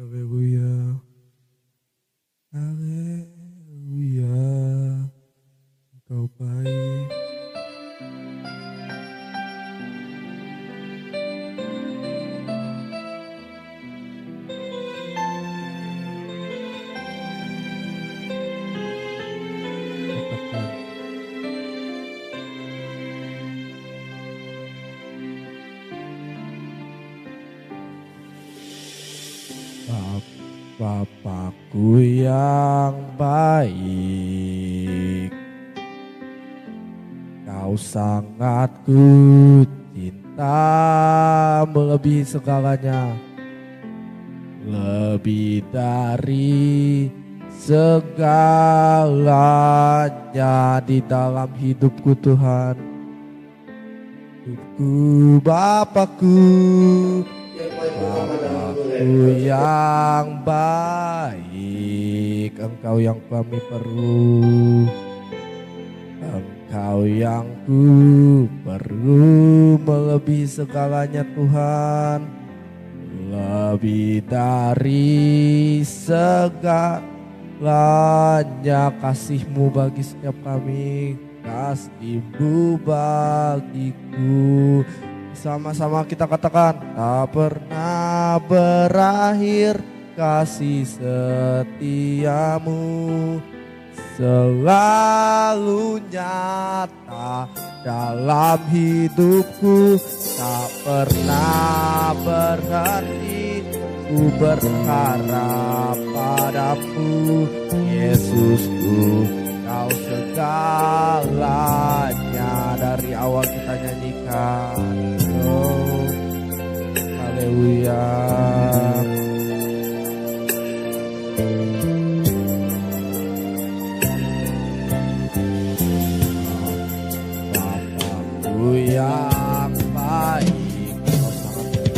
Haleluya, haleluya, Engkau baik. Katakan, Bapakku yang baik, Kau sangat ku cinta melebihi segalanya, lebih dari segalanya di dalam hidupku Tuhan. Hidupku Bapakku, Bapakku yang baik, Engkau yang kami perlu, Engkau yang ku perlu melebihi segalanya Tuhan, lebih dari segalanya kasih-Mu bagi setiap kami, kasih-Mu bagiku. Sama-sama kita katakan, tak pernah berakhir kasih setiamu, selalu nyata dalam hidupku, tak pernah berhenti ku berharap padamu, Yesusku, Kau segalanya. Dari awal kita nyanyikan, oh haleluya. Bapakku yang baik, Kau sangat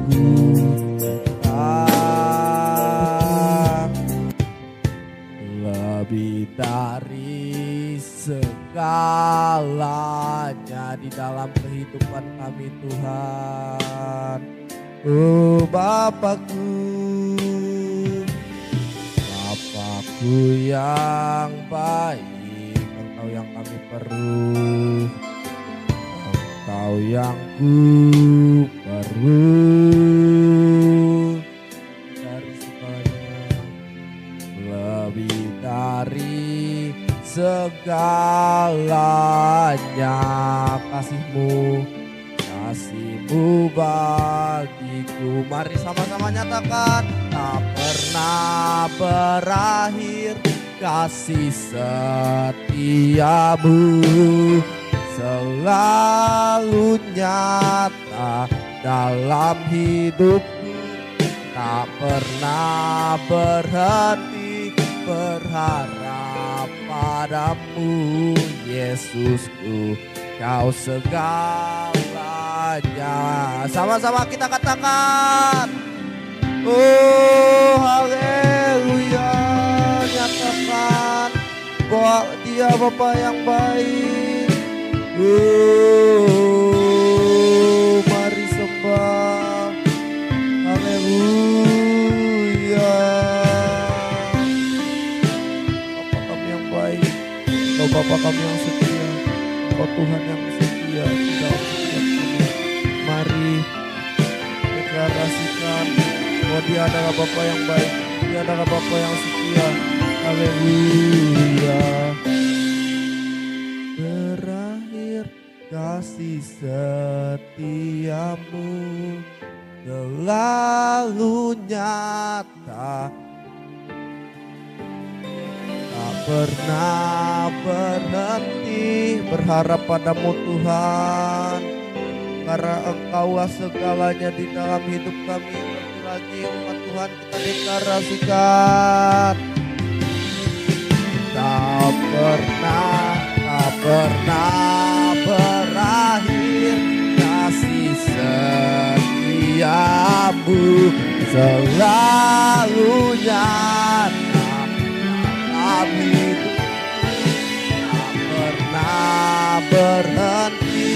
ku cinta, lebih dari segalanya di dalam kehidupan kami Tuhan. Oh Bapakku, Bapakku yang baik, Engkau yang kami perlu, Engkau yang ku perlu dari segalanya, lebih dari segalanya kasih-Mu, kasih-Mu bagiku. Mari sama-sama nyatakan, tak pernah berakhir kasih setiamu, selalu nyata dalam hidupku, tak pernah berhenti berharap padamu, Yesusku, Kau segalanya. Sama-sama kita katakan, oh haleluya, nyatakan bahwa Dia Bapa yang baik. Oh mari sembah, haleluya. Bapa kami yang baik, Kau Bapa kami yang setia, Kau Tuhan yang setia di dalam setiap kami. Mari deklarasikan bahwa Dia adalah Bapa yang baik, Dia adalah Bapa yang setia. Haleluya. Berakhir kasih setiamu, selalu nyata, tak pernah berhenti berharap padamu Tuhan, karena Engkaulah segalanya di dalam hidup kami. Lagi umat Tuhan kita deklarasikan, tak pernah berakhir kasih setiamu, selalu nyata dalam hidup, tak pernah berhenti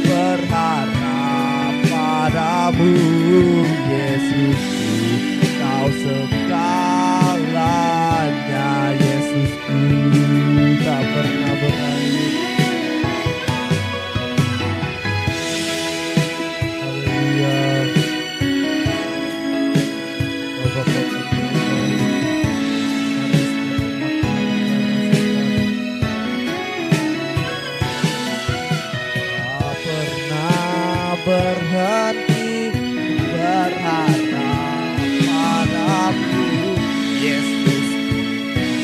berharap Yesusku, Kau segalanya. Yesusku, tak pernah berakhir. Haleluya. Oh Bapa kami yang baik, mari setiap tak pernah berhenti berharap padaku. Yesus,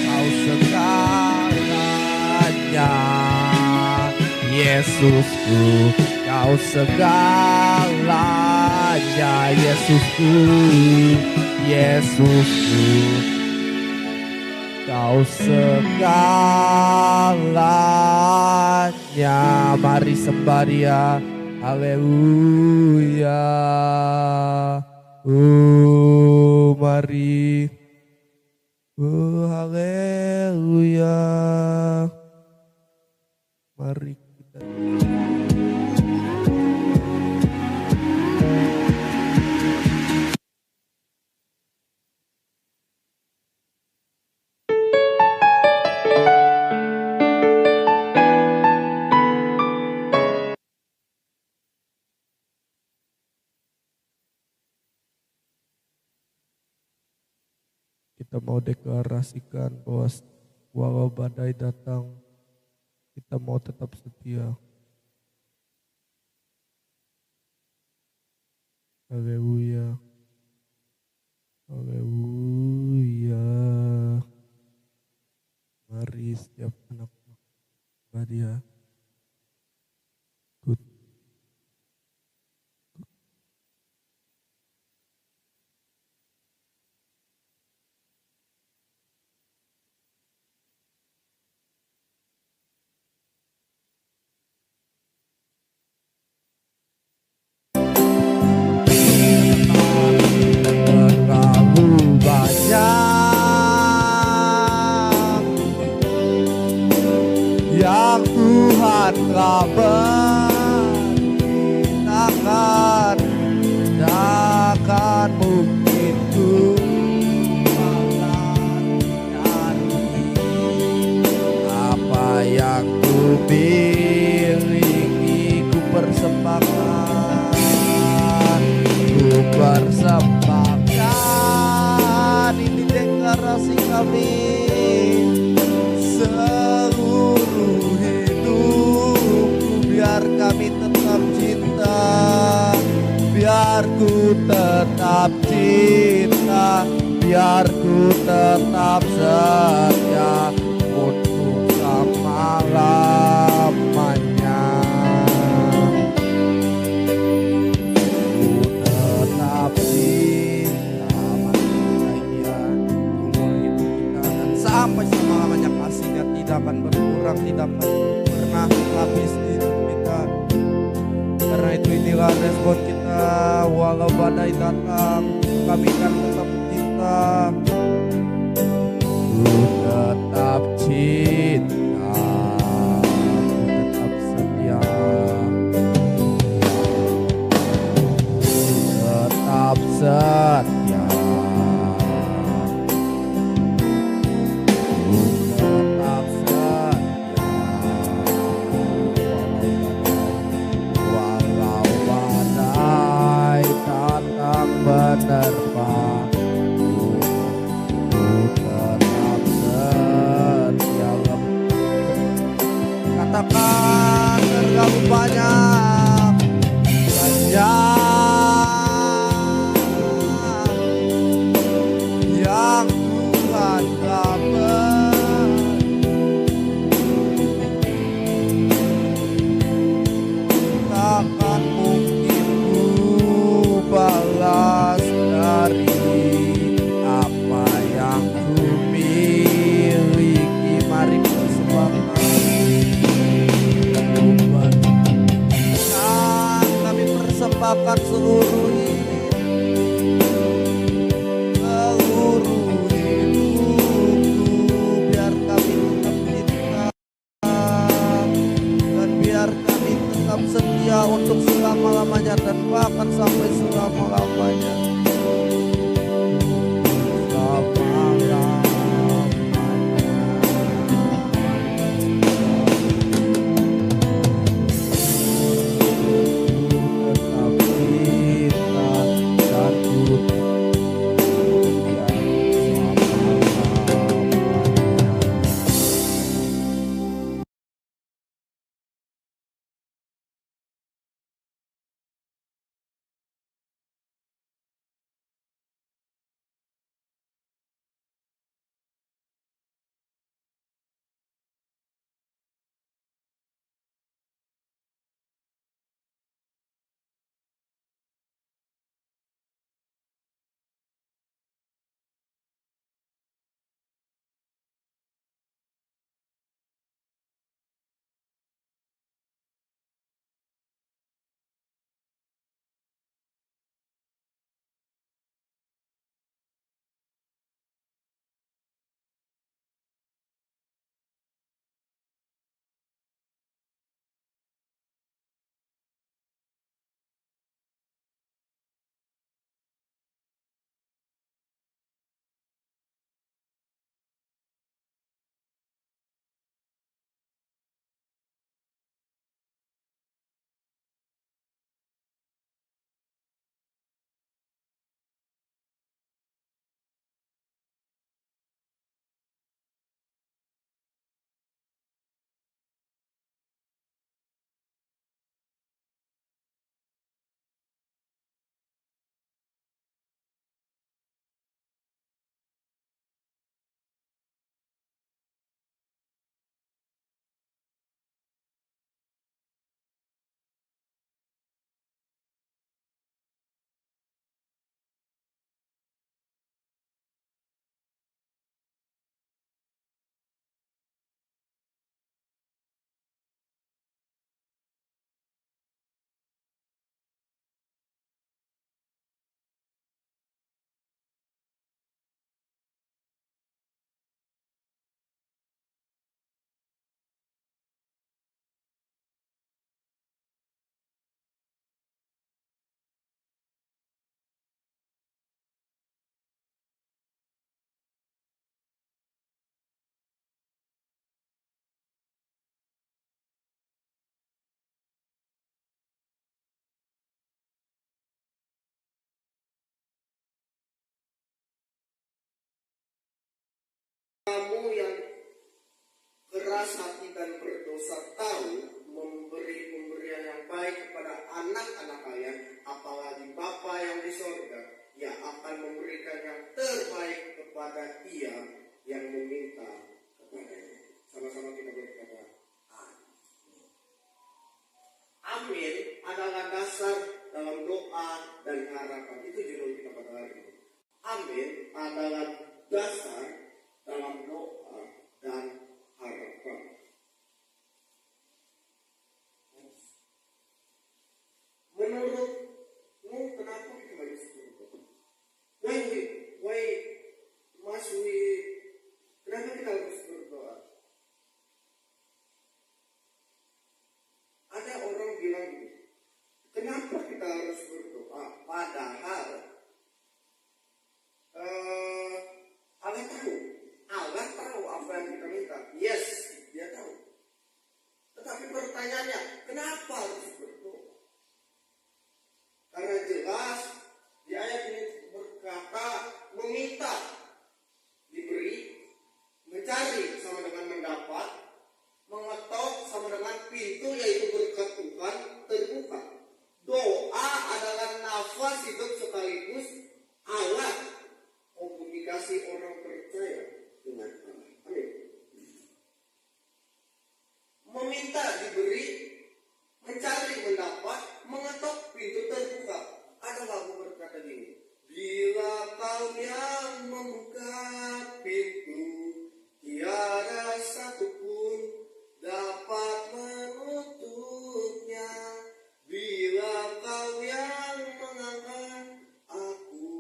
Kau segalanya. Yesusku, Kau segalanya. Yesusku, Yesusku, Kau segalanya. Mari sembah Dia. Haleluya. Mari. Haleluya. Mari kita mau deklarasikan bahwa walau badai datang, kita mau tetap setia. Haleluya. Haleluya. Mari setiap anak Dia. Yang Tuhan telah beritakan, takkan mungkin ku dari apa yang ku miliki. Ku persembahkan, ku persembahkan. Ini deklarasi kami. Seluruh hidupku biar kami tetap cinta, biar ku tetap cinta, biar ku tetap setia untuk selama-lamanya. Ku tetap cinta, manusia umur hidup kita dan sampai selama-lamanya. Kasihnya tidak akan berkurang, tidak akan pernah habis di hidup kita. Karena itu inilah respon kita. Walau badai datang, kami akan tetap cinta. Ku tetap cinta, ku tetap setia, tetap setia. Menerpa, ku tetap setia. Katakan terlalu banyak yang Tuhan telah takkan mungkin ku balas dari apa yang ku miliki. Mari persembahkan, kami persembahkan seluruh hidupku, biar kami tetap cinta dan biar kami tetap tetap setia untuk selama-lamanya dan bahkan sampai selama-lamanya. Kamu yang keras hati dan berdosa tahu memberi pemberian yang baik kepada anak-anak kalian, apalagi Bapa yang di sorga, ia akan memberikan yang terbaik kepada ia yang meminta kepadanya. Sama-sama kita berkata, amin. Amin adalah dasar dalam doa dan harapan. Itu judul kita pada hari ini. Amin adalah dasar dalam doa dan harapan. Menurutmu kenapa kita harus berdoa? Why must we? Kenapa kita harus berdoa? Ada orang bilang gini, kenapa kita harus berdoa? Padahal Allah tahu apa yang kita minta. Yes, dia tahu. Tetapi pertanyaannya, kenapa harus berdoa? Karena jelas di ayat ini berkata meminta diberi, mencari sama dengan mendapat, mengetok sama dengan pintu yaitu berkat Tuhan terbuka. Doa adalah nafas hidup sekaligus alat komunikasi orang percaya dengan Allah. Amin. Meminta diberi, mencari mendapat, mengetok pintu terbuka. Ada lagu berkata gini, bila kau yang membuka pintu, tiada satupun dapat menutupnya. Bila kau yang mengangkat aku,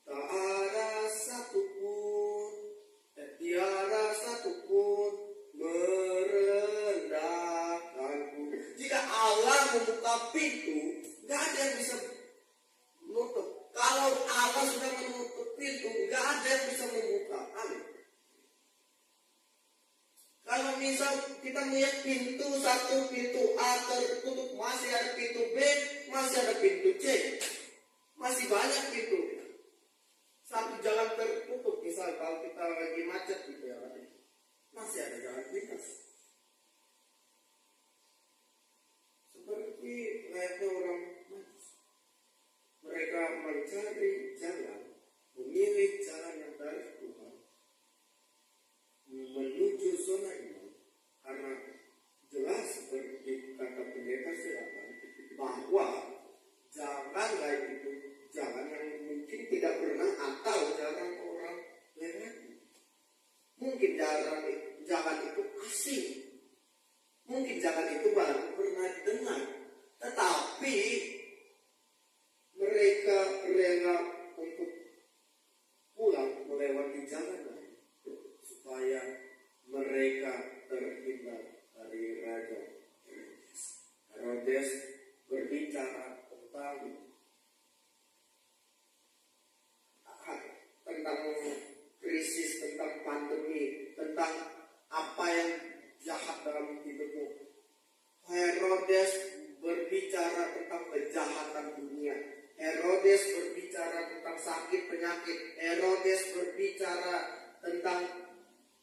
tak ada satupun, tiada satupun merendahkanku. Jika Allah pintu, nggak ada yang bisa menutup. Kalau Allah sudah menutup pintu, nggak ada yang bisa membuka. Amin. Kalau misal kita melihat pintu satu, pintu A tertutup, masih ada pintu B, masih ada pintu C, masih banyak pintu. Satu jalan tertutup, misal kalau kita lagi macet gitu ya, masih ada jalan pintas. Seperti layaknya orang majus, mereka mencari jalan, memilih jalan yang dari Tuhan menuju zona iman, karena jelas seperti kata pendeta silakan bahwa jalan lain itu jalan yang mungkin tidak pernah atau jarang orang lewati. Mungkin jalan itu asing, mungkin jalan itu baru pernah didengar, tetapi mereka rela untuk pulang melewati jalan lain supaya mereka terhindar dari Raja Herodes. Herodes berbicara tentang krisis, tentang pandemi, tentang apa yang jahat dalam hidupmu. Herodes berbicara tentang kejahatan dunia. Herodes berbicara tentang sakit penyakit. Herodes berbicara tentang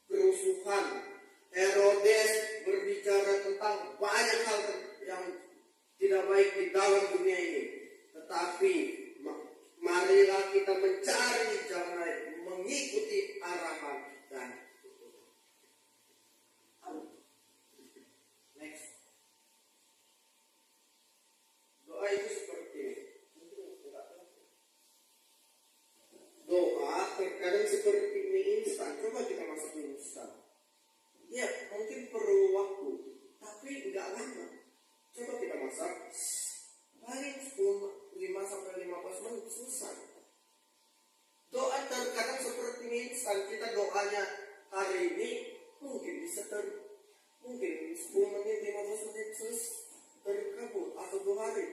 kerusuhan. Herodes berbicara tentang banyak hal yang tidak baik di dalam dunia ini. Tetapi marilah kita mencari jalan lain, mengikuti arahan dan next. Doa itu seperti ini. Doa terkadang seperti mie instan. Coba kita masak mie instan. Ya, mungkin perlu waktu, tapi enggak lama. Coba kita masak, paling 5-15 menit selesai. Doa terkadang seperti mie instan. Kita doanya hari ini mungkin bisa mungkin 10 menit, 15 menit terkabul atau 2 hari.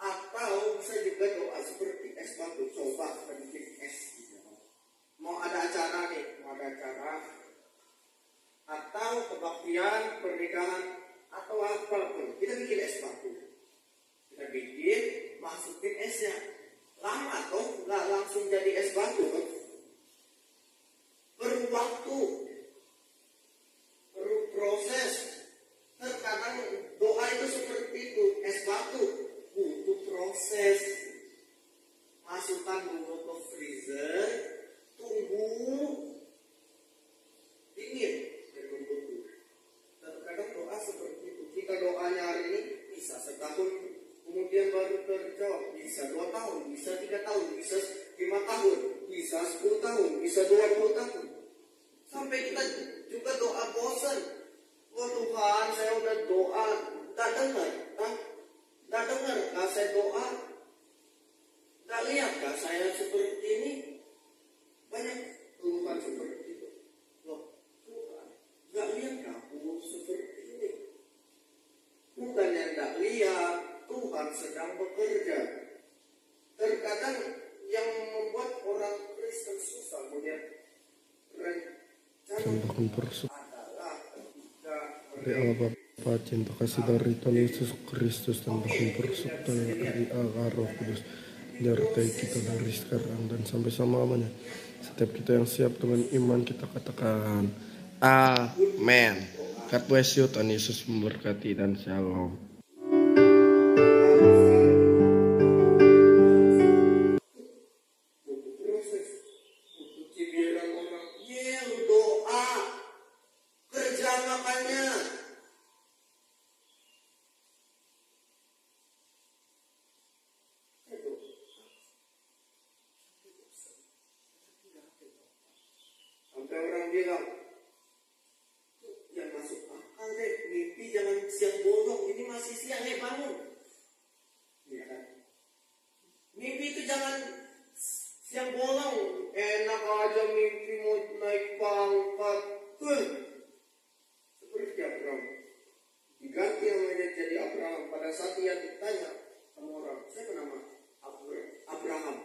Atau bisa juga doa seperti es batu. Coba kita bikin es gitu. Mau ada acara nih, atau kebaktian, pernikahan, atau apapun, kita bikin es batu. Kita bikin, masukin esnya. Lama toh, nggak langsung jadi es batu kan? Perlu waktu, perlu proses. Terkadang doa itu seperti itu, es batu butuh proses. Masukkan dulu ke freezer, tunggu dingin, betul-betul. Terkadang doa seperti itu. Kita doanya hari ini bisa setahun, kemudian baru terjawab. Bisa 2 tahun, bisa 3 tahun, bisa 5 tahun, bisa 10 tahun, bisa 20 tahun. Sampai kita juga doa bosan. Oh Tuhan, saya udah doa, tak dengar, kah saya doa? Tak lihat kah saya seperti ini? Banyak keluhan seperti itu. Loh, Tuhan, gak lihat kah aku seperti ini? Bukan yang tak lihat, Tuhan sedang bekerja. Terkadang yang membuat orang Kristen susah melihat rencana adalah ketika Dari Allah Bapa, cinta kasih dari Tuhan Yesus Kristus dan bahkan persekutuan dari Allah Roh Kudus menyertai kita dari sekarang dan sampai selama-lamanya. Setiap kita yang siap dengan iman kita katakan Amen. God bless you, Tuhan Yesus memberkati dan shalom. proses untuk cibiran orang. Lu doa, kerja makanya. Sampai orang bilang, yang masuk akal deh, mimpi jangan siang bolong, ini masih siang bangun. Iya kan? Mimpi itu jangan siang bolong, enak aja mimpi mau naik pangkat. Seperti Abraham, diganti namanya jadi Abraham. Abraham. Pada saat ia ditanya sama orang, siapa nama Abraham?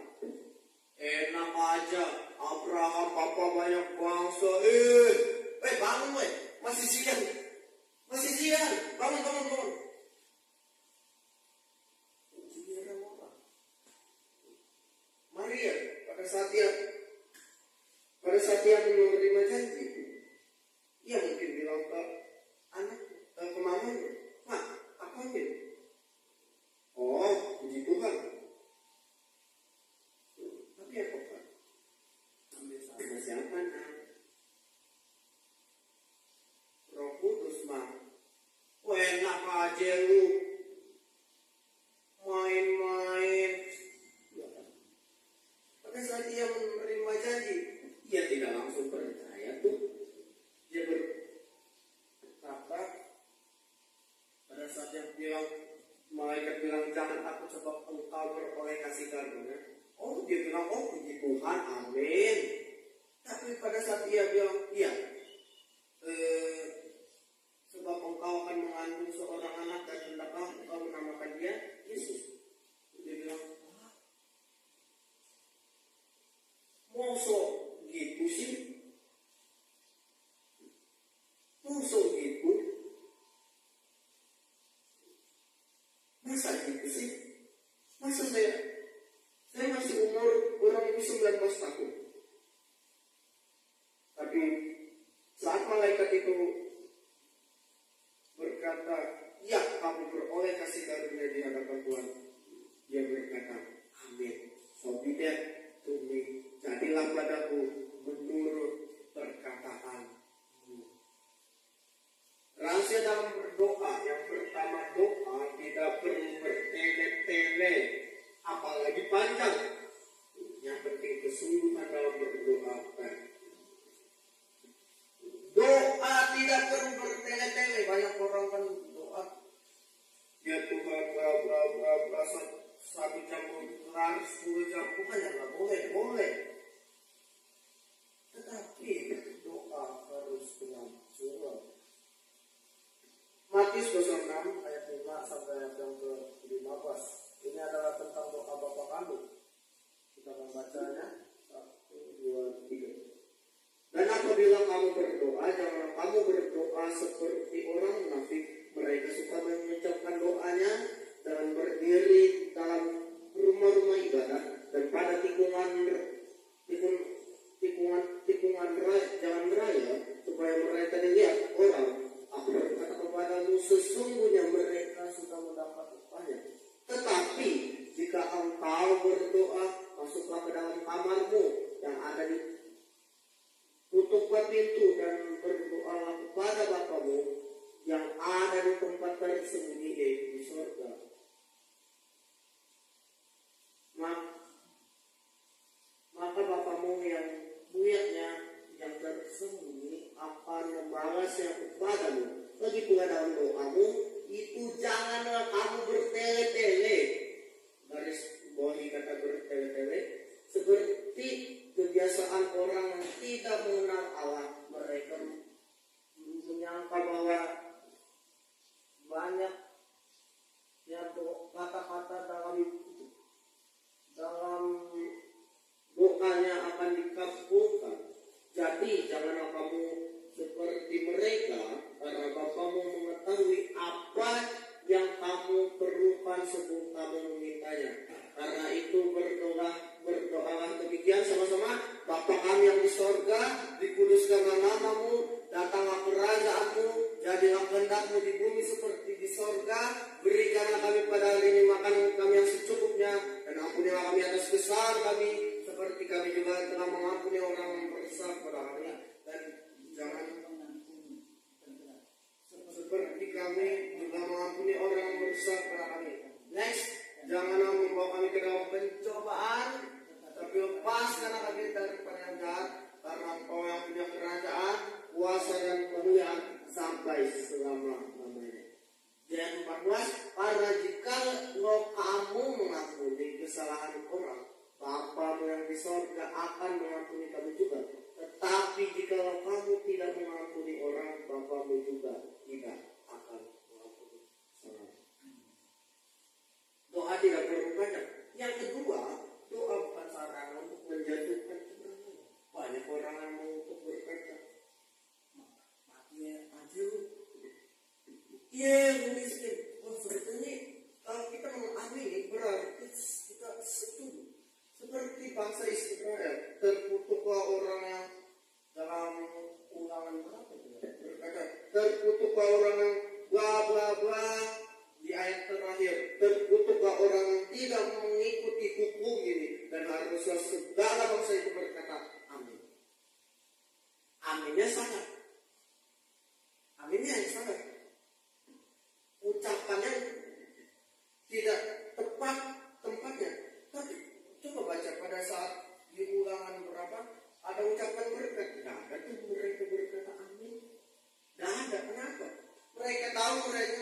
Enak aja, Abraham papa banyak bangsa. Bangun weh, masih siang, bangun. Giliran apa? Maria pada saat dia menerima janji, ia mungkin bilang ke anak ke mamanya, "Mak, apa ini?" "Oh, puji Tuhan." Tapi apa Pak? Sama siapa nak? Roh Kudus mah. Enak aja lu main-main. Pada saat dia menerima janji, ia tidak langsung percaya tuh. Dia berkata pada saat yang bilang, malaikat bilang jangan takut sebab engkau beroleh kasih karunia. Oh, dia bilang, oh puji Tuhan, amin. Tapi pada saat dia bilang, iya, sebab engkau akan mengandung seorang anak dan hendaklah engkau menamakan dia Yesus. Dia bilang, mosok gitu sih? Mosok gitu? Masa gitu sih? Masa saya masih umur kurang lebih 19 tahun. Tapi saat malaikat itu berkata, ya kamu beroleh kasih karunia di hadapan Tuhan, dia berkata, amin. So be that to me. Jadilah padaku menurut perkataanmu. Rahasia dalam berdoa, yang pertama, doa tidak perlu bertele-tele, apalagi panjang. Yang penting kesungguhan dalam berdoa. Doa tidak perlu bertele-tele. Banyak orang kan doa, ya Tuhan, bla 1 jam kelar, 10 jam, bukannya nggak boleh. Tetapi doa harus dengan sungguh. Matius 26 ayat 5 sampai ayat yang ke-15. Ini adalah tentang doa Bapa kami. Kita membacanya 1, 2, 3. Dan apabila kamu berdoa, janganlah kamu berdoa seperti orang munafik. Mereka suka mengucapkan doanya dengan berdiri dalam rumah-rumah ibadah dan pada tikungan jalan raya, supaya mereka dilihat orang. Aku berkata kepadamu, sesungguhnya mereka sudah mendapat upahnya. Tetapi jika engkau berdoa, masuklah ke dalam kamarmu yang ada di tutuplah pintu dan berdoalah kepada Bapamu yang ada di tempat tersembunyi di surga. Maka Bapamu yang buyatnya yang tersembunyi akan membalasnya kepadamu. Lagi pula dalam doamu itu janganlah kamu bertele-tele. Garis bawahi kata bertele-tele, seperti kebiasaan orang yang tidak mengenal Allah. Mereka menyangka bahwa banyak ya kata-kata dalam doanya akan dikabulkan. Jadi janganlah kamu seperti mereka, karena Bapamu mengetahui apa yang kamu perlukan sebelum kamu memintanya. Karena itu berdoalah demikian sama-sama. Bapa kami yang di sorga, dikuduskanlah namamu, datanglah kerajaanmu, jadilah kehendakmu di bumi seperti di sorga. Berikanlah kami pada hari ini makanan kami yang secukupnya, dan ampunilah kami atas kesalahan kami, seperti kami juga telah mengampuni orang yang bersalah kepada kami. Dan jangan seperti kami juga mengampuni orang yang bersalah kepada kami. Next, janganlah membawa kami ke dalam pencobaan, tapi lepaskanlah kami daripada yang jahat, karena Engkau yang punya kerajaan, kuasa dan kemuliaan sampai selama-lamanya. Ayat 14, karena jika kamu mengampuni kesalahan orang, Bapamu yang di sorga akan mengampuni kamu juga. Tetapi jika kamu tidak mengampuni orang, Bapamu juga tidak akan mengampuni kesalahan. terkutukkah orang yang bla bla bla di ayat terakhir. Terkutukkah orang yang tidak mengikuti hukum ini, dan harusnya segala bangsa itu berkata amin. Aminnya salah. Aminnya yang salah. Ucapannya tidak tepat tempatnya. Tapi coba baca pada saat di Ulangan berapa ada ucapan berkat. Tidak ada tuh mereka berkata amin. Tidak ada. Kenapa? Mereka tahu mereka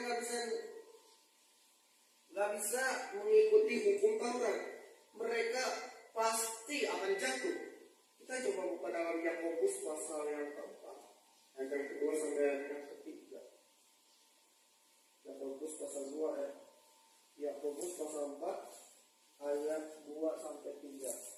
nggak bisa mengikuti hukum Taurat. Mereka pasti akan jatuh. Kita coba buka dalam Yakobus pasal yang keempat, ayat yang kedua sampai ayat yang ketiga. Yakobus pasal 2 ya. Yakobus pasal 4 ayat 2 sampai 3.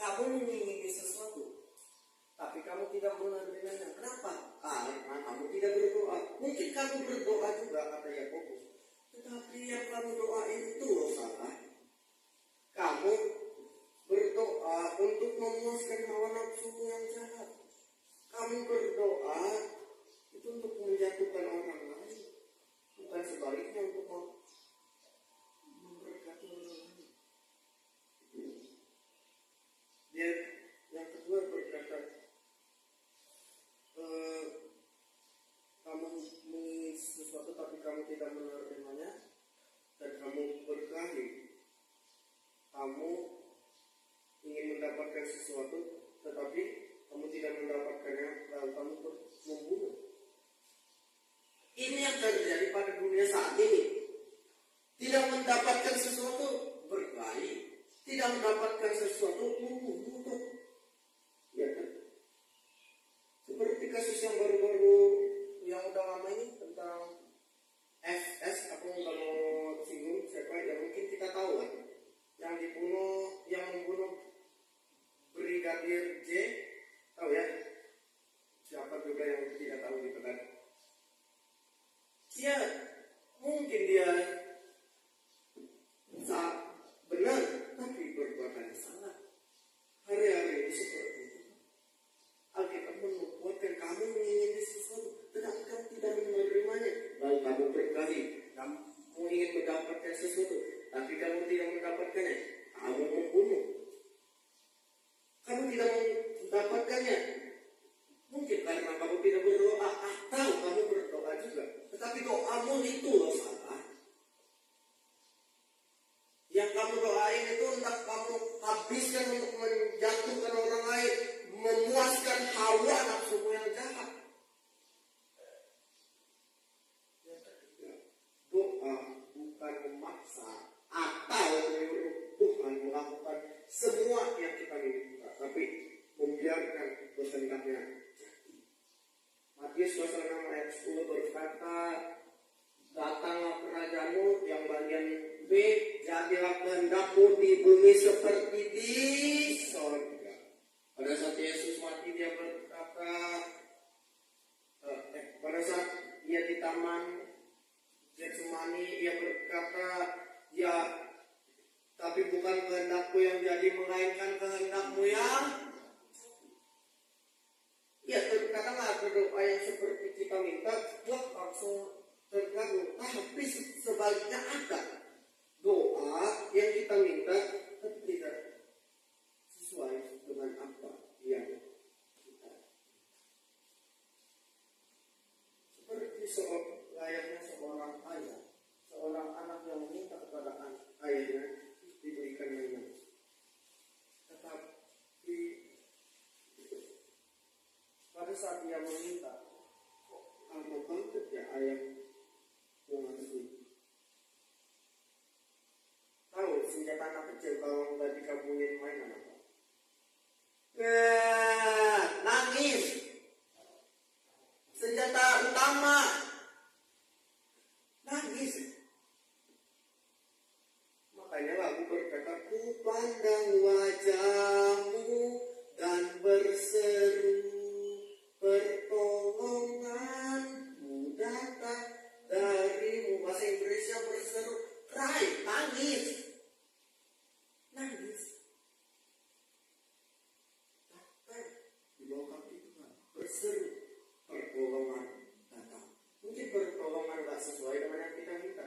Kamu mengingini sesuatu, tapi kamu tidak menerimanya. Kenapa? Karena kamu tidak berdoa. Mungkin kamu berdoa juga, kata Yakobus, tetapi yang kamu doain itu loh salah. Kamu berdoa untuk memuaskan hawa nafsu yang jahat. Kamu berdoa itu untuk menjatuhkan orang lain, bukan sebaliknya untuk memberkati orang lain. Dia yang kedua berkata, kamu mengingini sesuatu tapi kamu tidak menerimanya, dan kamu berkelahi. Kamu ingin mendapatkan sesuatu tetapi kamu tidak mendapatkannya, lalu kamu membunuh. Ini yang terjadi pada dunia saat ini. Tidak mendapatkan sesuatu, berkelahi. Tidak mendapatkan sesuatu, membunuh. Ya kan? Seperti kasus yang baru-baru yang udah lama ini tentang FS, aku nggak mau singgung siapa, ya mungkin kita tahu kan, yang dibunuh, yang membunuh Brigadir J, tahu ya? Siapa juga yang tidak tahu gitu kan? Dia mungkin dia benar, tapi perbuatan salah. Hari-hari itu seperti itu. Alkitab menubuatkan kamu mengingini sesuatu, tetapi kamu tidak menerimanya. Lalu kamu berkelahi, kamu ingin mendapatkan sesuatu, tapi kamu tidak mendapatkannya. Kamu membunuh. Kamu tidak mendapatkannya. Mungkin karena kamu tidak berdoa, atau kamu berdoa juga, tetapi doamu itu loh salah. Yang kamu doain itu hendak kamu habiskan untuk menjatuhkan orang lain, memuaskan hawa nafsumu yang jahat. Yang ketiga, doa bukan memaksa atau menyuruh Tuhan melakukan semua yang kita minta, tapi membiarkan kehendaknya jadi. Matius pasal 6 ayat 10 berkata, datanglah kerajaanmu, yang bagian B, jadilah kehendakmu di bumi seperti di sorga. Pada saat Yesus mati, dia berkata, pada saat dia di taman Getsemani, dia berkata, ya, tapi bukan kehendakku yang jadi, melainkan kehendakmu yang. Ya, katakanlah berdoa yang seperti kita minta, langsung terganggu. Tapi sebaliknya ada doa yang kita minta tapi tidak sesuai dengan apa yang kita. Seperti layaknya seorang ayah, seorang anak yang meminta kepada ayahnya diberikan mainan, tetapi pada saat dia meminta, kamu bangkit ya ayah yang ngasih. Tahu senjata anak kecil kalau memandang wajahmu dan berseru, pertolonganmu datang darimu. Bahasa Inggrisnya berseru, cry, nangis. Nangis. Datang di bawah kaki Tuhan, berseru, pertolongan datang. Mungkin pertolongan gak sesuai dengan yang kita minta,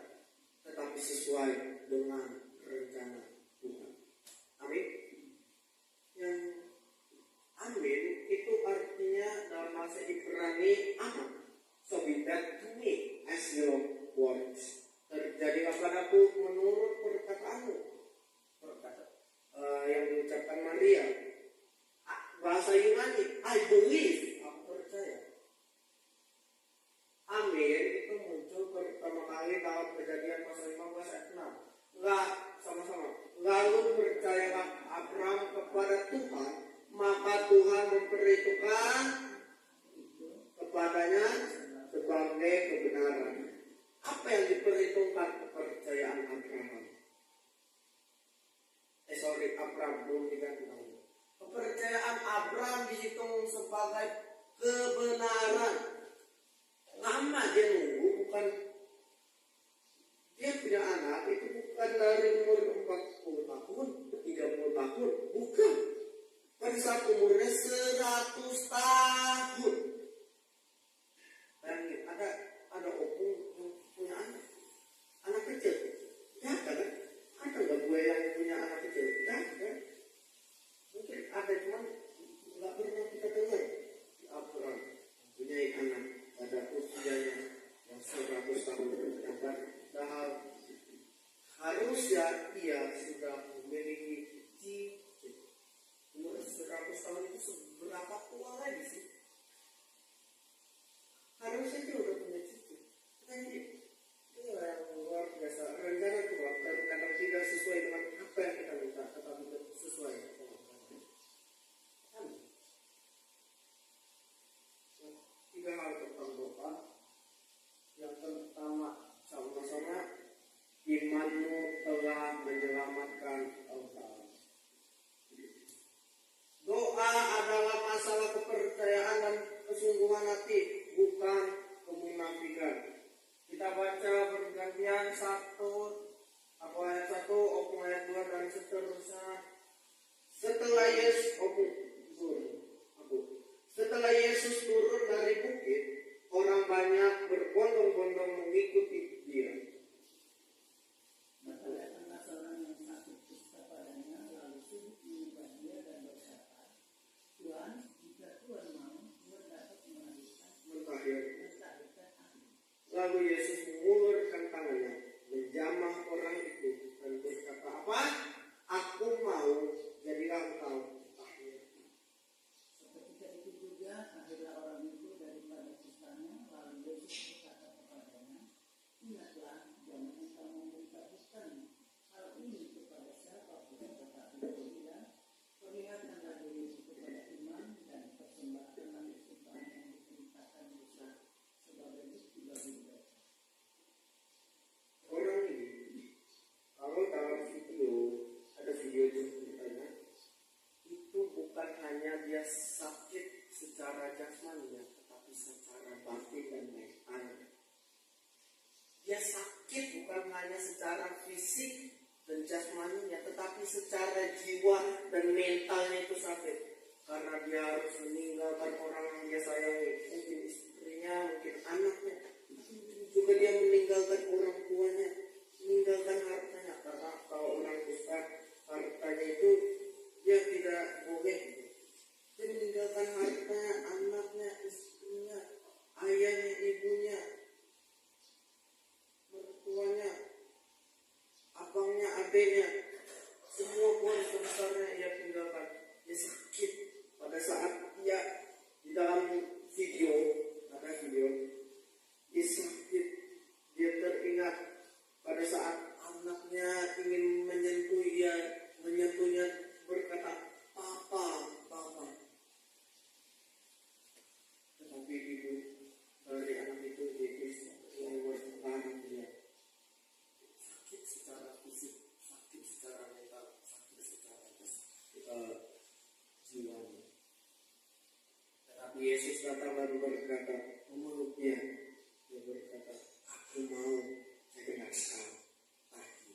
tetapi sesuai dengan rencana Tuhan. Amin. Yang amin itu artinya dalam bahasa Ibrani aman. So be that to me as your words. Terjadilah padaku menurut perkataanmu. Yang diucapkan Maria. Bahasa Yunani, I believe, aku percaya. Amin itu muncul pertama kali dalam Kejadian pasal 15 ayat 6. Enggak, sama-sama. Lalu percayalah Abraham kepada Tuhan, maka Tuhan memperhitungkan kepadanya sebagai kebenaran. Apa yang diperhitungkan? Kepercayaan Abraham. Abraham belum diganti. Kepercayaan Abraham dihitung sebagai kebenaran. Lama dia nunggu, bukan dia punya anak itu bukan dari umur 40 tahun, 30 tahun, bukan. Pada saat umurnya 100 tahun. Bayangin, ada opung yang punya anak kecil. Ya kan? Ada nggak gue yang punya anak kecil? Ya kan? Mungkin ada, cuman nggak pernah kita dengar di Abraham punya anak pada usianya yang 100 tahun. Padahal harusnya ia sudah memiliki cicit. Umur 100 tahun itu seberapa tua lagi sih? Harusnya dia udah punya cicit. Ini yang luar biasa. Rencana Tuhan kadang-kadang tidak sesuai dengan apa yang kita minta, tetapi sesuai dengan rencana. Tiga hal tentang doa. Yang pertama, sama-sama imanmu telah menyelamatkan engkau. Doa adalah masalah kepercayaan dan kesungguhan hati, bukan kemunafikan. Kita baca bergantian ayat 1, opung ayat 2 dan seterusnya. Setelah Yesus turun dari bukit, orang banyak berbondong-bondong mengikuti dia. Maka datanglah seorang yang sakit kusta padanya, lalu sujud menyembah dia dan berkata, Tuhan, jika Tuhan mau, Tuhan dapat mentahirkan aku. Lalu Yesus mengulurkan tangannya, menjamah orang itu dan berkata, apa? Aku mau, jadilah engkau tahir. Seketika itu juga akhirnya orang itu daripada kustanya, lalu Yesus berkata kepadanya, ingatlah, jangan engkau memberitahukan hal ini kepada siapapun, tetapi bila perlihatkanlah diri kepada imam dan persembahkanlah persembahan yang diperintahkan Musa sebagai bukti bagi mereka. Orang ini, kalau dalam ada video ceritanya, itu bukan hanya dia sakit secara jasmani, tetapi secara batin dan mental. Dia sakit bukan hanya secara fisik dan jasmaninya, tetapi secara jiwa dan mentalnya itu sakit. Karena dia harus meninggalkan orang yang dia sayangi, mungkin istrinya, mungkin anaknya, mungkin juga dia meninggalkan orang tuanya, meninggalkan hartanya. Karena kalau orang kusta, hartanya itu dia tidak boleh. Dia meninggalkan hartanya, anaknya, istrinya, ayahnya, ibunya, mertuanya, abangnya, adiknya, semua keluarga besarnya ia tinggalkan. Dia sakit pada saat dia di dalam video, dia sakit. Dia teringat pada saat anaknya ingin menyentuhnya berkata, Papa. Tetapi ibu dari anak itu yang bertahan dia. Sakit secara fisik, sakit secara mental, sakit secara berkata, memeluknya. Dia berkata, aku mau jelaskan lagi.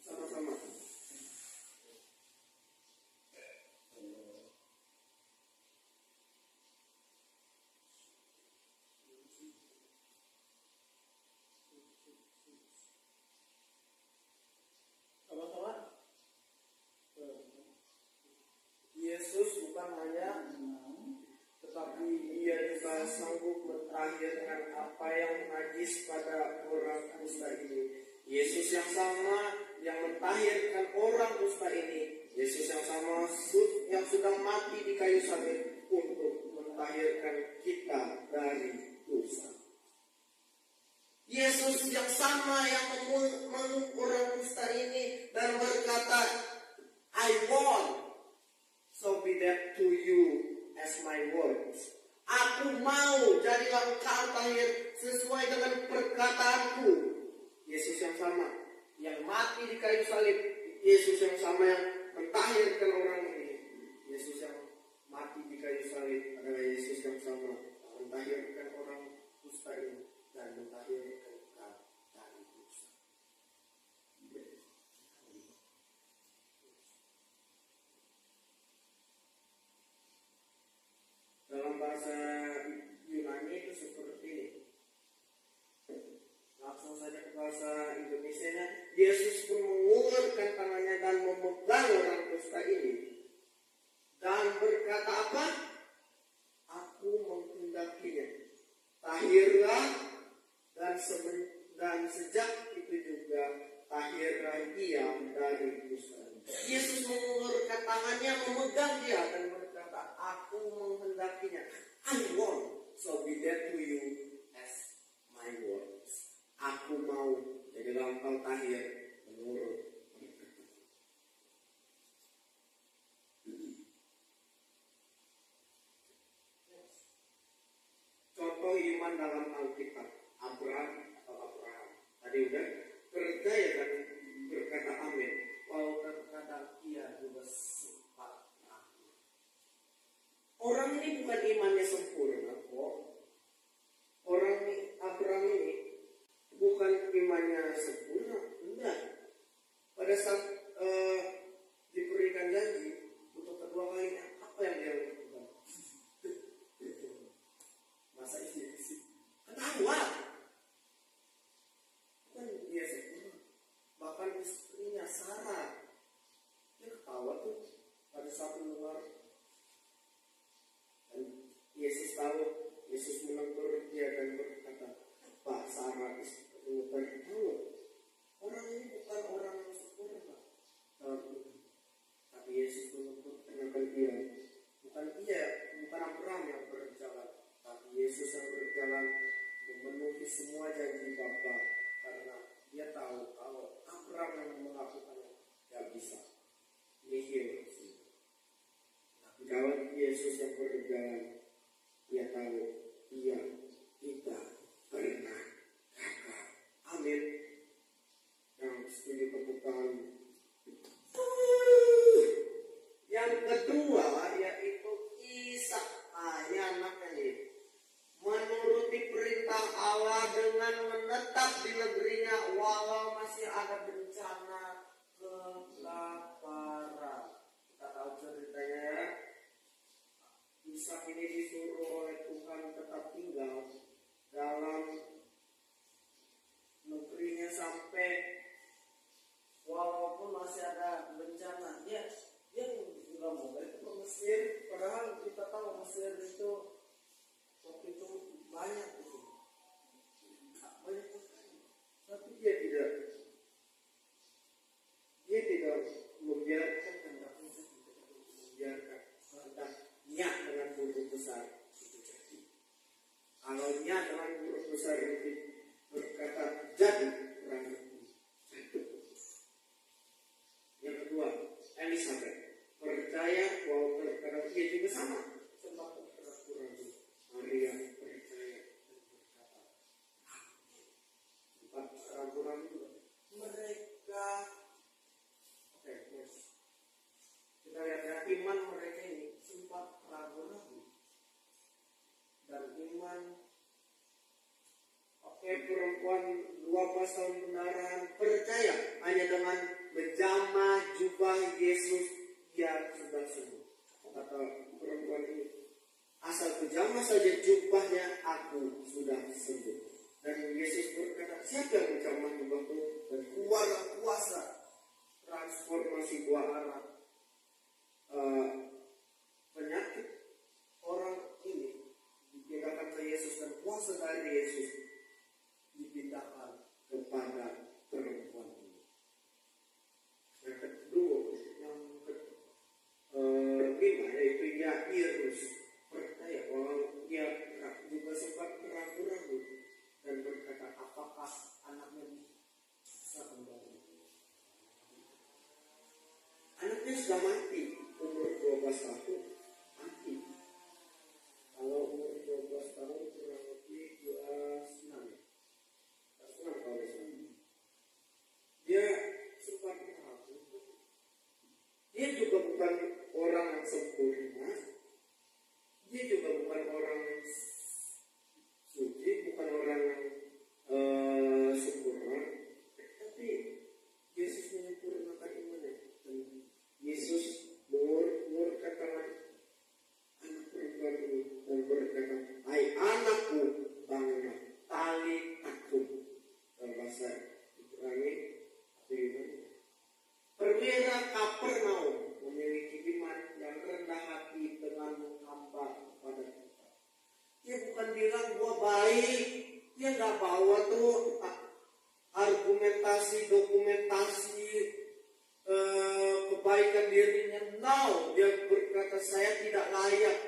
Sama-sama. Sama-sama. Yesus bukan hanya, tetapi dia juga sanggup mentahirkan apa yang najis pada orang kusta ini. Yesus yang sama yang mentahirkan orang kusta ini. Yesus yang sama yang sudah mati di kayu salib untuk mentahirkan kita dari dosa. Yesus yang sama yang memeluk orang kusta ini dan berkata, I want, so be that to you as my words. Aku mau jadilah engkau tahir sesuai dengan perkataanku. Yesus yang sama yang mati di kayu salib. Yesus yang sama yang mentahirkan orang ini. Yesus yang mati di kayu salib adalah Yesus yang sama yang mentahirkan orang kusta ini dan mentahirkan engkau dari dosa. Dalam bahasa Yunani itu seperti ini. Langsung saja ke bahasa Indonesianya. Yesus pun mengulurkan tangannya dan memegang orang kusta ini. Dan berkata apa? Aku menghendakinya. Tahirlah dan sejak itu juga tahirlah ia dari kusta. Yesus mengulurkan tangannya, memegang dia dan berkata, aku menghendakinya. I want, so be that to you as my words. Aku mau jadilah engkau tahir menurut perkataanku. Contoh iman dalam Alkitab, Abraham. Tadi udah percaya dan berkata amin. Walau terkadang ia juga sempat ragu. Orang ini bukan imannya sempurna kok. Orang ini, Abraham ini bukan imannya sempurna, enggak. Pada saat diberikan janji untuk kedua kalinya, apa yang dia lakukan? Masa isi ketawa. Bukan dia sempurna. Bahkan istrinya Sarah, dia ketawa tuh pada saat mendengar. Dan Yesus tahu, Yesus menegur dia dan berkata, Pak, Sarah istrimu tahu, orang ini bukan orang yang sempurna. Tapi Yesus menegur dia, bukan Abraham yang berjalan, tapi Yesus yang berjalan memenuhi semua janji Bapa, karena dia tahu kalau Abraham yang melakukannya tidak bisa. Nihil. Tapi kalau Yesus yang berjalan, dia tahu dia tidak pernah gagal. Amin. Yang setuju kebukaan. Yang kedua yaitu Ishak. Ini anaknya nih. Menuruti perintah Allah dengan menetap di negerinya walau masih ada bencana kelaparan. Kita tahu ceritanya ya. Ishak ini disuruh oleh Tuhan tetap tinggal dalam negerinya sampai walaupun masih ada bencana. Dia nggak mau balik ke Mesir, padahal kita tahu Mesir itu waktu itu banyak itu. Banyak sekali. Tapi dia tidak membiarkan niat dengan huruf besar itu jadi. Kalau niat dengan huruf besar itu berkata jadi kurang lebih satu. Yang kedua, Elizabeth percaya bahwa terkadang dia juga sama sempat kurang. Maria percaya dan berkata amin. Sempat kurang juga pendarahan. Oke, perempuan 12 tahun pendarahan percaya hanya dengan menjamah jubah Yesus dia sudah sembuh. Kata perempuan ini, asal kujamah saja jubahnya aku sudah sembuh. Dan Yesus berkata, siapa yang menjamah jubahku? Dan keluarlah kuasa transformasi dua arah. Penyakit orang ini dipindahkan ke Yesus dan kuasa dari Yesus dipindahkan kepada perempuan ini. Yang kedua, kelima yaitu Yairus percaya bahwa dia juga sempat ragu-ragu dan berkata, apakah anaknya bisa kembali? Anaknya sudah mati, umur 12 tahun mati. Kalau umur 12 tahun kurang lebih kelas 6 ya. Kelas 6 kalau misalnya. Dia sempat ragu. Dia juga bukan orang yang sempurna. Dia juga bukan orang yang suci, bukan orang yang sempurna. Tapi Yesus menyempurnakan imannya. Dan Yesus mengurutkan anak perempuan ini dan berkata, hai anakku, bangunlah, tali akum. Dalam bahasa Ibrani, perwira Kapernaum memiliki iman yang rendah hati dengan menghamba kepada kita. Dia bukan bilang gua baik, dia nggak bawa tuh argumentasi, dokumentasi kebaikan dirinya. No, dia berkata saya tidak layak.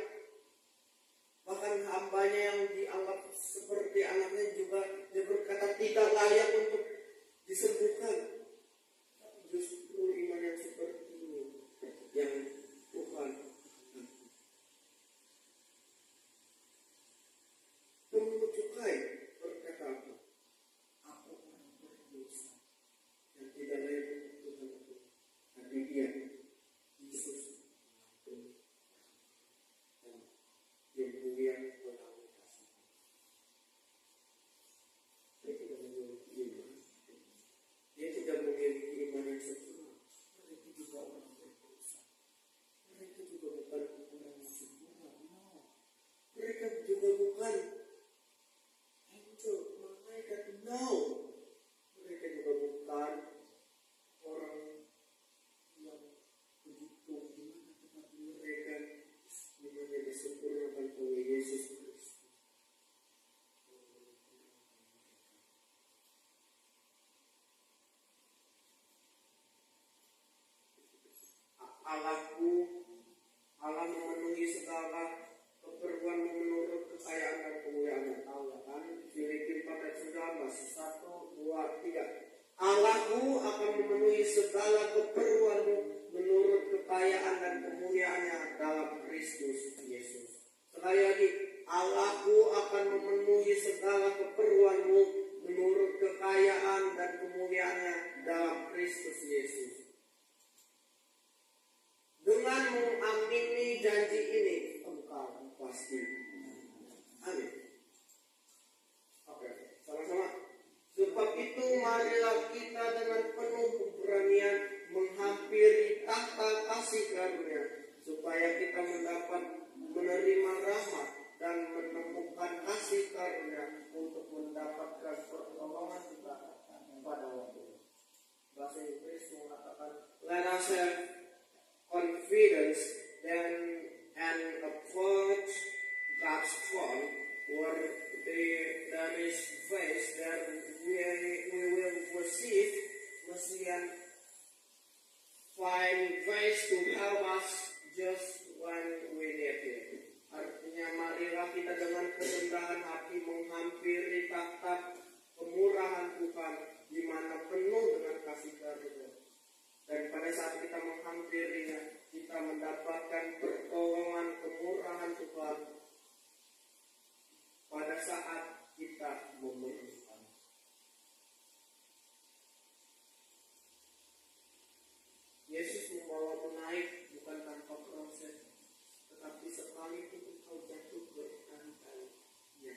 Bahkan hambanya yang dianggap seperti anaknya juga dia berkata tidak layak untuk disembuhkan. Justru iman yang seperti ini yang Tuhan pemungut cukai berkata apa? Aku orang berdosa yang tidak layak untuk Tuhan itu. Tapi dia Yesus dan yang mulia melalui kasih. Dia tidak memiliki iman. Dia tidak memiliki iman yang sempurna. Mereka juga orang berdosa. Mereka juga bukan orang yang sempurna. No. Mereka juga bukan angel, malaikat. No. Mereka juga bukan orang yang begitu gimana, tetapi mereka imannya disempurnakan oleh Yesus Kristus. Allah memenuhi segala keperluan menurut kekayaan dan kemuliaan Allah. Kan Filipi 4 ayat 19, 1, 2, 3. Allahmu akan memenuhi segala keperluanmu menurut kekayaan dan kemuliaannya dalam Kristus Yesus. Sekali lagi, Allahmu akan memenuhi segala keperluanmu menurut kekayaan dan kemuliaannya dalam Kristus Yesus. Dengan mengamini janji ini, engkau pasti. Amin. Oke, sama-sama. Sebab itu marilah kita dengan penuh keberanian menghampiri tahta kasih karunia, supaya kita mendapat menerima rahmat dan menemukan kasih karunia untuk mendapatkan pertolongan kita pada waktu. Bahasa Inggris mengatakan, let us have confidence and approach God's throne where there is grace that we will receive mercy and find grace to help us just when we need it. Artinya marilah kita dengan kerendahan hati menghampiri tahta kemurahan Tuhan di mana penuh dengan kasih karunia. Dan pada saat kita menghampirinya, kita mendapatkan pertolongan kemurahan Tuhan pada saat kita memerlukan. Yesus membawamu naik bukan tanpa proses, tetapi sekali itu engkau jatuh berkali-kali, Dia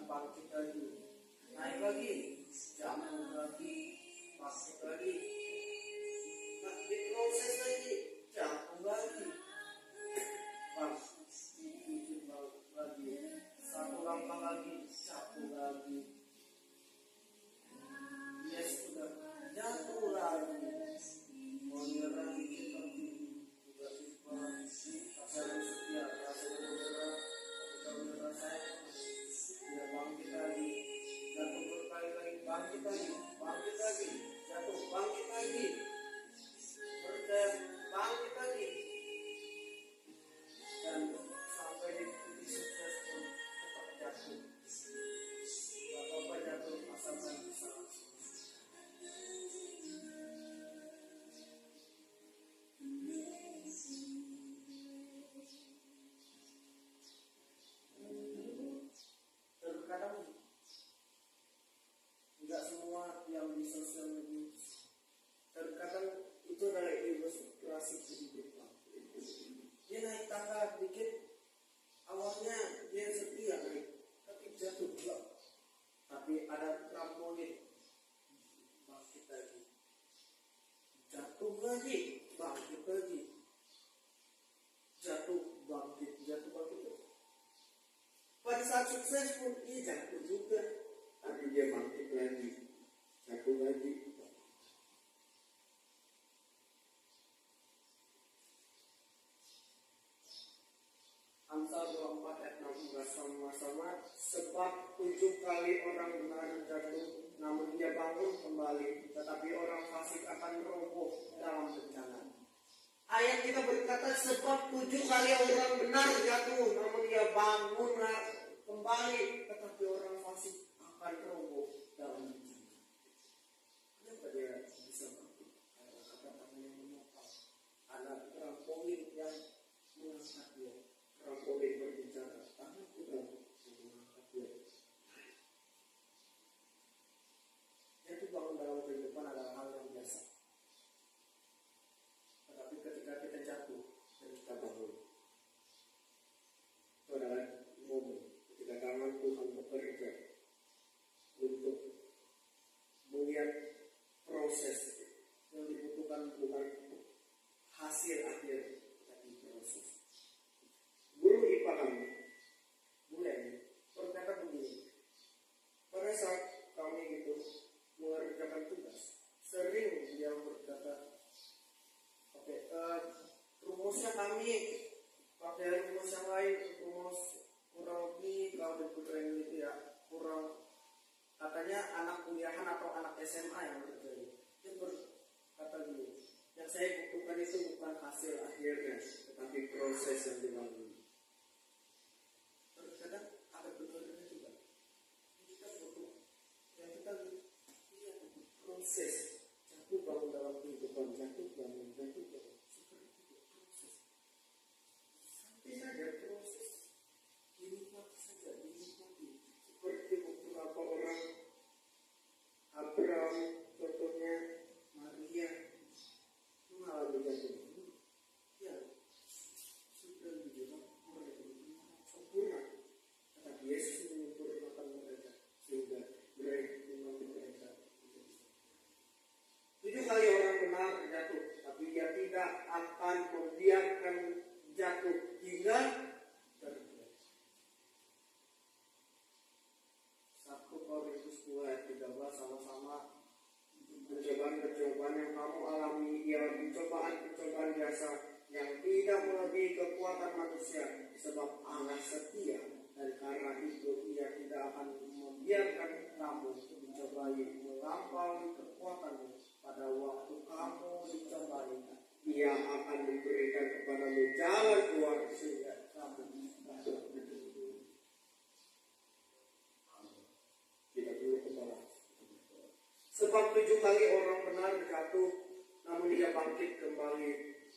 bangkit lagi, naik lagi, jatuh lagi, bangkit lagi, nah, diproses lagi, jatuh lagi, bangkit lagi, satu langkah lagi, jatuh lagi, ya sudah jatuh lagi, mau nyerah dikit lagi, tiba-tiba rasa setia, rasa menyerah, ketika menyerah saya, dia bangkit lagi, jatuh berkali-kali, bangkit lagi, jatuh, bangkit lagi, percaya, bangkit lagi, dan sampai di titik sukses pun tetap jatuh. Gak apa-apa jatuh, asalkan bisa. Terkadang nggak semua yang di sosial media, terkadang itu adalah ilustrasi kehidupan. Dia naik tangga dikit, awalnya dia setia naik, tapi jatuh juga. Tapi ada trampolin, bangkit lagi, jatuh lagi, bangkit lagi, jatuh bangkit. Pada saat sukses pun dia jatuh juga, tapi dia bangkit lagi, jatuh lagi. Amsal 24 ayat 16 sama-sama, sebab 7 kali orang benar jatuh, namun dia bangun kembali, tetapi orang fasik akan roboh dalam bencana. Ayat kita berkata sebab 7 kali orang benar jatuh, namun dia bangun kembali, tetapi orang fasik akan roboh dalam bencana. Kenapa dia bisa bangkit? Karena kata-kata yang menopang, ada trampolin yang mengangkat dia. Trampolin berbicara, tangan kita yang mengangkat dia. Jadi bangun dalam kehidupan adalah hal yang biasa. Tetapi ketika kita jatuh dan kita bangun, itu adalah momen ketika tangan Tuhan bekerja untuk melihat proses yang dibutuhkan, bukan hasil akhir, tapi proses. Guru IPA kami mulai berkata begini, pada saat kami gitu mengerjakan tugas, sering dia berkata, oke, rumusnya kami pakai rumus yang lain, rumus kurang lebih kalau diperlukan itu ya kurang, katanya anak kuliahan atau anak SMA yang berkerja. Dia berkata gini, yang saya butuhkan itu bukan hasil akhirnya, tetapi proses yang dilalui. Terkadang ada betul-betul juga. Kita butuh, yang kita lihat proses, jatuh bangun dalam kehidupan, jatuh bangun, seperti itu proses. Sampai saja proses, dinikmati saja, seperti beberapa orang, Abraham, contohnya Maria, mengalami jatuh. Ya, sudah dibilang mereka sempurna, tetapi Yesus menyempurnakan mereka sehingga mereka 7 kali orang benar jatuh, tapi dia tidak akan membiarkan jatuh hingga terjatuh. 1 Korintus 2 ayat 13 sama-sama, percobaan-percobaan yang kamu alami ialah pencobaan-pencobaan biasa yang tidak melebihi kekuatan manusia, sebab Allah setia, dan karena itu Ia tidak akan membiarkan kamu dicobai melampaui kekuatanmu. Pada waktu kamu dicobai, Ia akan memberikan kepadamu jalan keluar sehingga kamu dapat berdiri. Tidak perlu kepala. Sebab 7 kali orang benar jatuh, namun dia bangkit kembali.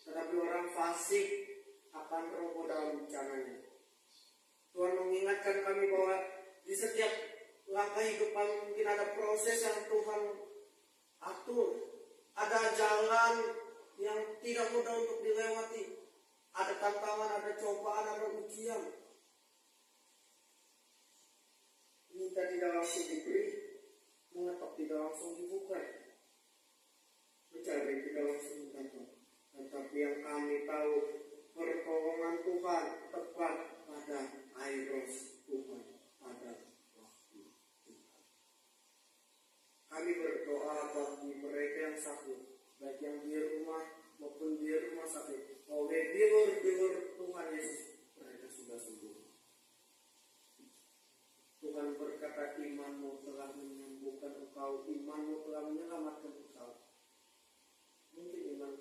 Tetapi orang fasik akan roboh dalam bencananya. Tuhan mengingatkan kami bahwa di setiap langkah hidup mungkin ada proses yang Tuhan atur. Ada jalan yang tidak mudah untuk dilewati. Ada tantangan, ada cobaan, ada ujian. Ini kita tidak langsung diberi, mengetok tidak langsung dibuka, mencari tidak langsung mendapat. Tetapi yang kami tahu, pertolongan Tuhan tepat pada kairos Tuhan, pada waktu Tuhan. Kami berdoa bagi mereka yang sakit, baik yang di rumah maupun di rumah sakit. Oleh bilur-bilur Tuhan Yesus, mereka sudah sembuh. Tuhan berkata, imanmu telah menyembuhkan engkau, imanmu telah menyelamatkan engkau. Mungkin iman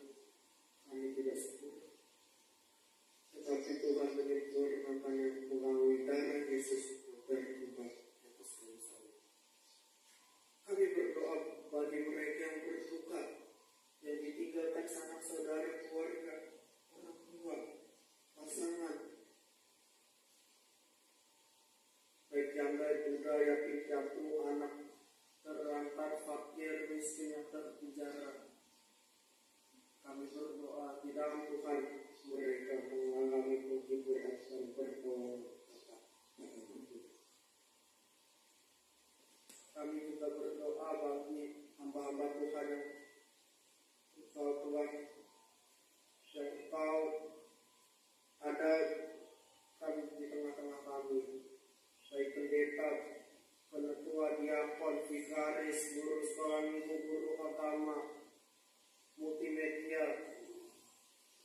kami tidak sempurna, tetapi Tuhan menyempurnakannya melalui darah Yesus yang berkorban di atas kayu salib. Kami berdoa bagi mereka yang berduka, yang ditinggalkan sanak saudara, keluarga, orang tua, pasangan, baik janda, duda, yatim piatu, anak terlantar, fakir, miskin yang terpenjara. Kami berdoa di dalam Tuhan mereka mengalami penghiburan dan pertolongan. Kami juga berdoa bagi hamba-hamba Tuhan yang Engkau Tuhan, yang Engkau ada kami di tengah-tengah kami, baik pendeta, penetua, diakon, vikaris, guru sekolah minggu, guru agama, multimedia,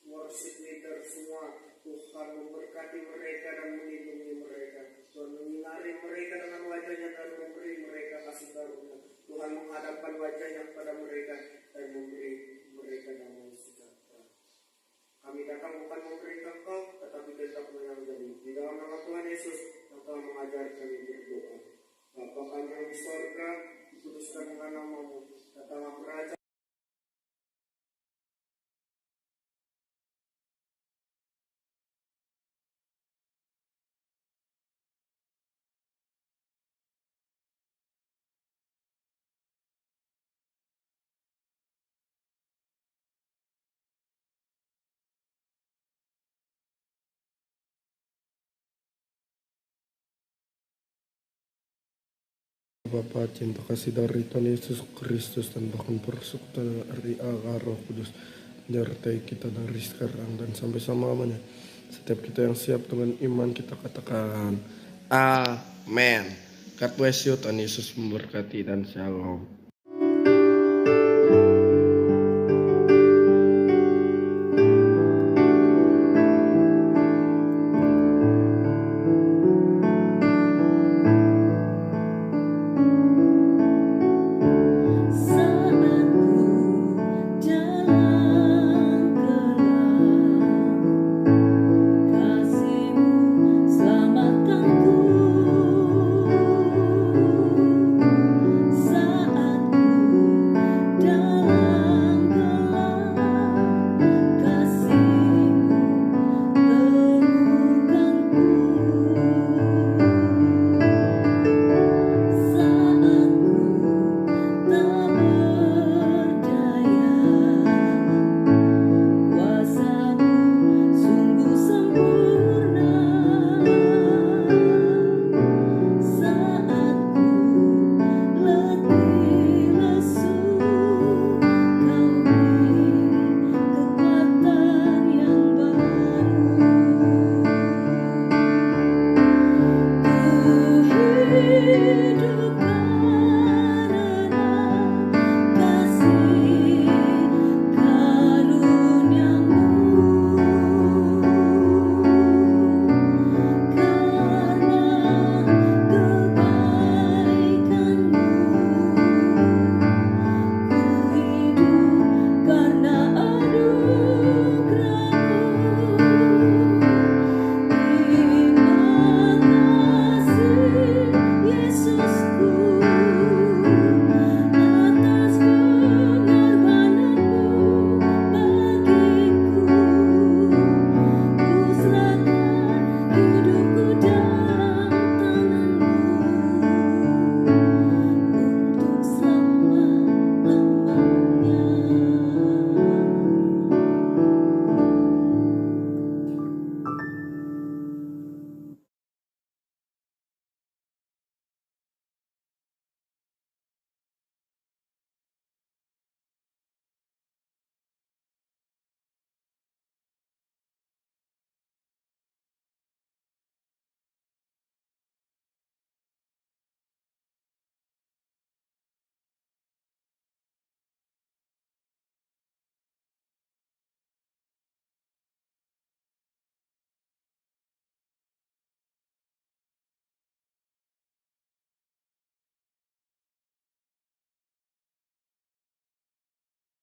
worship leader, semua. Tuhan memberkati mereka dan melindungi mereka. Tuhan menyinari mereka dengan wajahnya dan memberi mereka kasih karunia. Tuhan menghadapkan wajahnya kepada mereka dan memberi mereka damai sejahtera. Kami datang bukan memberi engkau, tetapi tetap menyanggali. Di dalam nama Tuhan Yesus yang telah mengajar kami berdoa. Bapa kami yang di sorga, dikuduskanlah namamu, datanglah kerajaan. Bapa, cinta kasih dari Tuhan Yesus Kristus dan bahkan persekutuan dari Allah Roh Kudus menyertai kita dari sekarang dan sampai selama-lamanya. Setiap kita yang siap dengan iman kita katakan Amen. God bless you, Tuhan Yesus memberkati dan shalom.